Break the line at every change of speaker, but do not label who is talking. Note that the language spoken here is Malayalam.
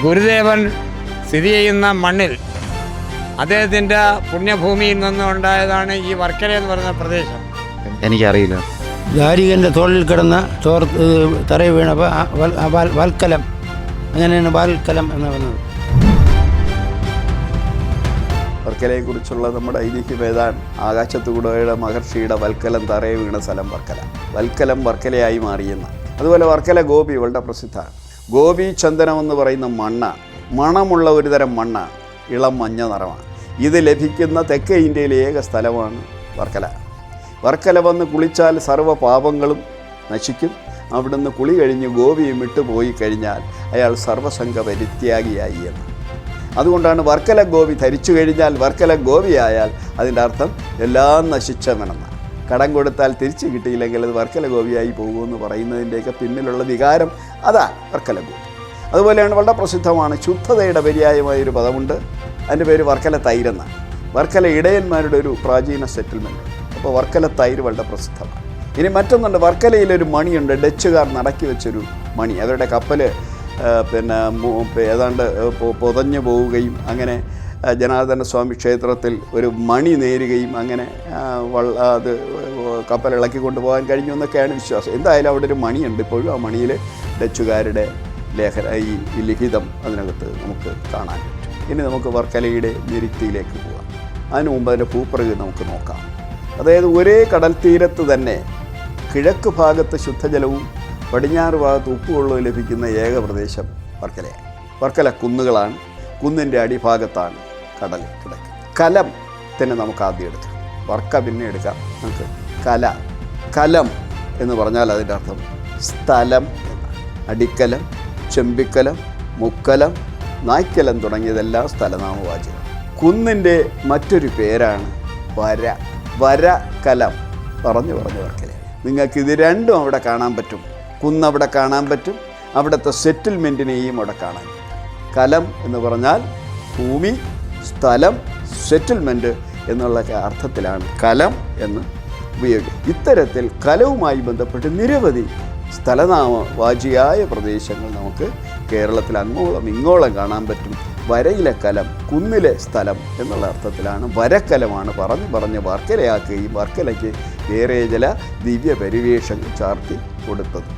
ഗുരുദേവൻ സ്ഥിതി ചെയ്യുന്ന മണ്ണിൽ അദ്ദേഹത്തിൻ്റെ പുണ്യഭൂമിയിൽ നിന്നുണ്ടായതാണ് ഈ വർക്കല എന്ന് പറയുന്ന പ്രദേശം.
എനിക്കറിയില്ല.
ദാരികൻ്റെ തോളിൽ കിടന്ന തറയിൽ വീണപ്പോൾ വൽക്കലം, അങ്ങനെയാണ് വാൽക്കലം എന്ന് പറയുന്നത്.
വർക്കലയെക്കുറിച്ചുള്ള നമ്മുടെ ഐതിഹ്യം ഏതാണ്? ആകാശത്തുകൂടയുടെ മഹർഷിയുടെ വൽക്കലം തറയെ വീണ സ്ഥലം വർക്കല. വൽക്കലം വർക്കലയായി മാറിയെന്ന്. അതുപോലെ വർക്കല ഗോപി വളരെ പ്രസിദ്ധമാണ്. ഗോപി ചന്ദനം എന്ന് പറയുന്ന മണ്ണാണ്. മണമുള്ള ഒരു തരം മണ്ണാണ്, ഇളം മഞ്ഞ നിറമാണ്. ഇത് ലഭിക്കുന്ന തെക്കേ ഇന്ത്യയിലെ ഏക സ്ഥലമാണ് വർക്കല. വർക്കല വന്ന് കുളിച്ചാൽ സർവ്വ പാപങ്ങളും നശിക്കും. അവിടുന്ന് കുളി കഴിഞ്ഞ് ഗോപിയും വിട്ടുപോയി കഴിഞ്ഞാൽ അയാൾ സർവ്വസംഘ പരിത്യാഗിയായി എന്ന്. അതുകൊണ്ടാണ് വർക്കല ഗോപി ധരിച്ചു കഴിഞ്ഞാൽ, വർക്കല ഗോപിയായാൽ അതിൻ്റെ അർത്ഥം എല്ലാം നശിച്ചവനെന്ന്. കടം കൊടുത്താൽ തിരിച്ചു കിട്ടിയില്ലെങ്കിൽ അത് വർക്കല ഗോപിയായി പോകുമെന്ന് പറയുന്നതിൻ്റെയൊക്കെ പിന്നിലുള്ള വികാരം അതാണ് വർക്കല ഗോപി. അതുപോലെയാണ് വളരെ പ്രസിദ്ധമാണ് ശുദ്ധതയുടെ പര്യായമായൊരു പദമുണ്ട്. അതിൻ്റെ പേര് വർക്കല തൈരെന്നാണ്. വർക്കല ഇടയന്മാരുടെ ഒരു പ്രാചീന സെറ്റിൽമെൻറ്റ്. അപ്പോൾ വർക്കല തൈര് വളരെ പ്രസിദ്ധമാണ്. ഇനി മറ്റൊന്നുണ്ട്, വർക്കലയിലൊരു മണിയുണ്ട്, ഡച്ചുകാർ നടക്കി വെച്ചൊരു മണി. അവരുടെ കപ്പൽ ഏതാണ്ട് പൊതഞ്ഞു പോവുകയും അങ്ങനെ ജനാർദ്ദന സ്വാമി ക്ഷേത്രത്തിൽ ഒരു മണി നേരുകയും അങ്ങനെ അത് കപ്പൽ ഇളക്കി കൊണ്ടുപോകാൻ കഴിഞ്ഞു എന്നൊക്കെയാണ് വിശ്വാസം. എന്തായാലും അവിടെ ഒരു മണിയുണ്ട് ഇപ്പോഴും. ആ മണിയിൽ ഡച്ചുകാരുടെ ഈ ലിഖിതം അതിനകത്ത് നമുക്ക് കാണാൻ പറ്റും. ഇനി നമുക്ക് വർക്കലയുടെ നിരുക്തിയിലേക്ക് പോകാം. അതിനു മുമ്പ് അതിൻ്റെ ഭൂപ്രകൃതി നമുക്ക് നോക്കാം. അതായത് ഒരേ കടൽ തീരത്ത് തന്നെ കിഴക്ക് ഭാഗത്ത് ശുദ്ധജലവും പടിഞ്ഞാറ് ഭാഗത്ത് ഉപ്പുവെള്ളവും ലഭിക്കുന്ന ഏക പ്രദേശം വർക്കലയാണ്. വർക്കല കുന്നുകളാണ്. കുന്നിൻ്റെ അടിഭാഗത്താണ് കടൽ കിടക്കുന്നത്. കലം തന്നെ നമുക്ക് ആദ്യം എടുക്കാം, വർക്ക പിന്നെ എടുക്കാം. നമുക്ക് കലം എന്ന് പറഞ്ഞാൽ അതിൻ്റെ അർത്ഥം സ്ഥലം എന്നാണ്. അടിക്കലം, ചെമ്പിക്കലം, മുക്കലം, നായ്ക്കലം തുടങ്ങിയതെല്ലാം സ്ഥലനാമവാചകം. കുന്നിൻ്റെ മറ്റൊരു പേരാണ് വരക്കലം. പറഞ്ഞു വർക്കല. നിങ്ങൾക്ക് ഇത് രണ്ടും അവിടെ കാണാൻ പറ്റും. കുന്നവിടെ കാണാൻ പറ്റും, അവിടുത്തെ സെറ്റിൽമെൻറ്റിനെയും അവിടെ കാണാൻ പറ്റും. കലം എന്ന് പറഞ്ഞാൽ ഭൂമി, സ്ഥലം, സെറ്റിൽമെൻറ്റ് എന്നുള്ള അർത്ഥത്തിലാണ് കലം എന്ന് ഉപയോഗിക്കുക. ഇത്തരത്തിൽ കലവുമായി ബന്ധപ്പെട്ട് നിരവധി സ്ഥലനാമവാചിയായ പ്രദേശങ്ങൾ നമുക്ക് കേരളത്തിൽ അങ്ങോളം ഇങ്ങോളം കാണാൻ പറ്റും. വരയിലെ കലം, കുന്നിലെ സ്ഥലം എന്നുള്ള അർത്ഥത്തിലാണ് വരക്കലമാണ് പറഞ്ഞ് വർക്കലയാക്കുകയും വർക്കലയ്ക്ക് ഏറെ ചില ദിവ്യ പരിവേഷങ്ങൾ ചാർത്തി കൊടുത്തത്.